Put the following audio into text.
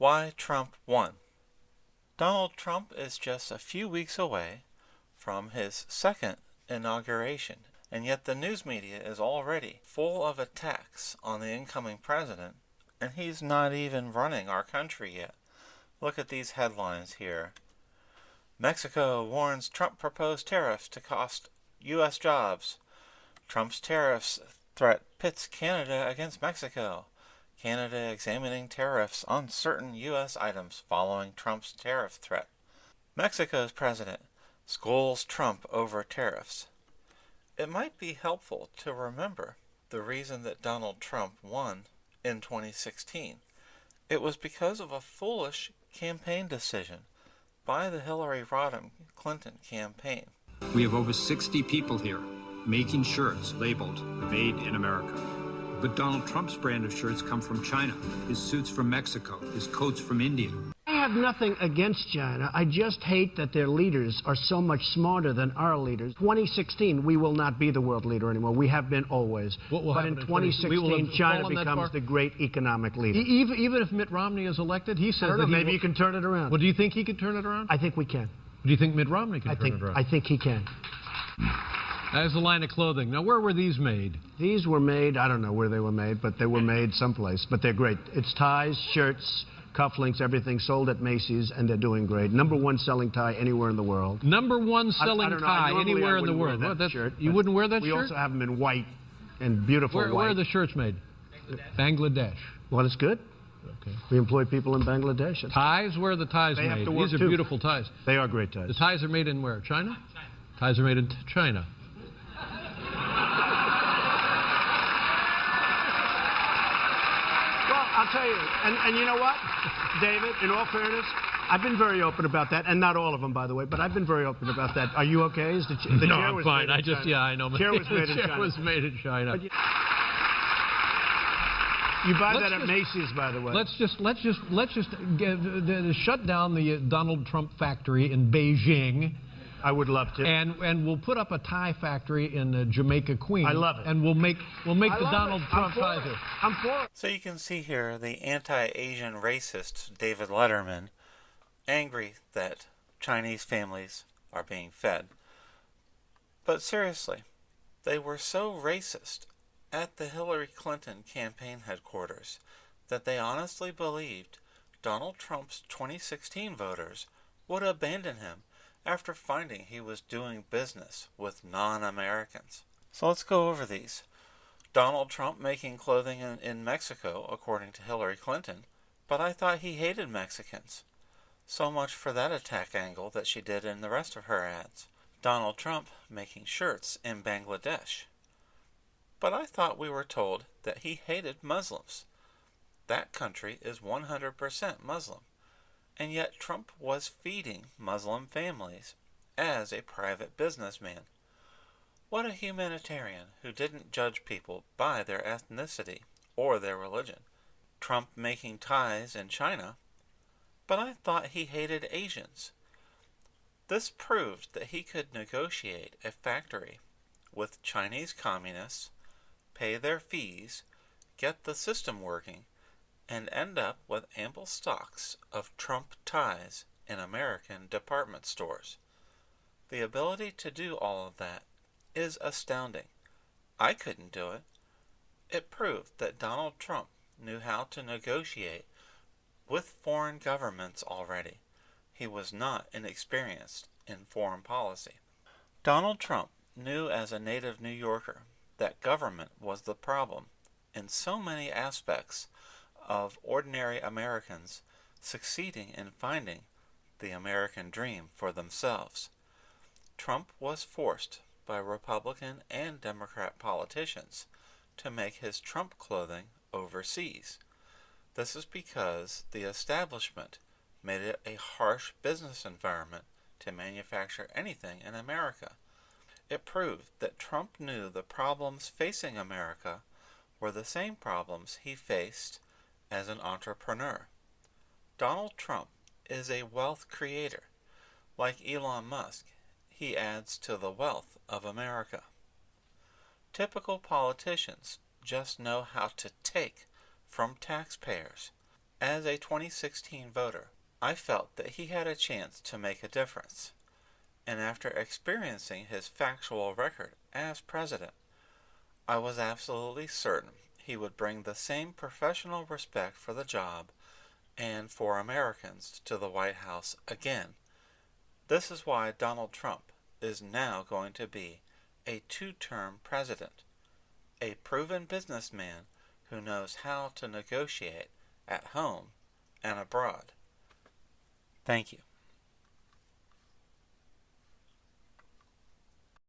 Why Trump won. Donald Trump is just a few weeks away from his second inauguration, and yet the news media is already full of attacks on the incoming president, and he's not even running our country yet. Look at these headlines here. Mexico warns Trump proposed tariffs to cost U.S. jobs. Trump's tariffs threat pits Canada against Mexico. Canada examining tariffs on certain U.S. items following Trump's tariff threat. Mexico's president scolds Trump over tariffs. It might be helpful to remember the reason that Donald Trump won in 2016. It was because of a foolish campaign decision by the Hillary Rodham Clinton campaign. We have over 60 people here making shirts labeled Made in America. But Donald Trump's brand of shirts come from China, his suits from Mexico, his coats from India. I have nothing against China. I just hate that their leaders are so much smarter than our leaders. 2016, we will not be the world leader anymore. We have been always. But in 2016, China becomes the great economic leader. Even if Mitt Romney is elected, he says that maybe you can turn it around. Well, do you think he could turn it around? I think we can. Do you think Mitt Romney can turn it around? I think he can. As a line of clothing. Now, where were these made? These were made, I don't know where they were made, but they were made someplace. But they're great. It's ties, shirts, cufflinks, everything sold at Macy's, and they're doing great. #1 selling tie anywhere in the world. #1 selling tie anywhere in the world. You wouldn't wear that shirt? We also have them in white and beautiful white. Where are the shirts made? Bangladesh. Well, it's good. Okay. We employ people in Bangladesh. Ties? Where are the ties they made? Have to work These are beautiful ties. They are great ties. The ties are made in where? China? Ties are made in China. I'll tell you, and you know what, David, in all fairness, I've been very open about that, and not all of them, by the way, but I've been very open about that. Are you okay? Is the no, chair I'm was fine. Made in China. I know. The chair was made in China. The chair was made in China. You buy that at Macy's, by the way. Let's just shut down the Donald Trump factory in Beijing. I would love to. And we'll put up a tie factory in Jamaica, Queens. I love it. And we'll make the Donald Trump ties. I'm for it. So you can see here the anti-Asian racist David Letterman angry that Chinese families are being fed. But seriously, they were so racist at the Hillary Clinton campaign headquarters that they honestly believed Donald Trump's 2016 voters would abandon him after finding he was doing business with non-Americans. So let's go over these. Donald Trump making clothing in Mexico, according to Hillary Clinton, but I thought he hated Mexicans. So much for that attack angle that she did in the rest of her ads. Donald Trump making shirts in Bangladesh. But I thought we were told that he hated Muslims. That country is 100% Muslim. And yet Trump was feeding Muslim families as a private businessman. What a humanitarian who didn't judge people by their ethnicity or their religion. Trump making ties in China, but I thought he hated Asians. This proved that he could negotiate a factory with Chinese communists, pay their fees, get the system working, and end up with ample stocks of Trump ties in American department stores. The ability to do all of that is astounding. I couldn't do it. It proved that Donald Trump knew how to negotiate with foreign governments already. He was not inexperienced in foreign policy. Donald Trump knew as a native New Yorker that government was the problem in so many aspects of ordinary Americans succeeding in finding the American dream for themselves. Trump was forced by Republican and Democrat politicians to make his Trump clothing overseas. This is because the establishment made it a harsh business environment to manufacture anything in America. It proved that Trump knew the problems facing America were the same problems he faced as an entrepreneur. Donald Trump is a wealth creator. Like Elon Musk, he adds to the wealth of America. Typical politicians just know how to take from taxpayers. As a 2016 voter, I felt that he had a chance to make a difference, and after experiencing his factual record as president, I was absolutely certain he would bring the same professional respect for the job and for Americans to the White House again. This is why Donald Trump is now going to be a 2-term president, a proven businessman who knows how to negotiate at home and abroad. Thank you.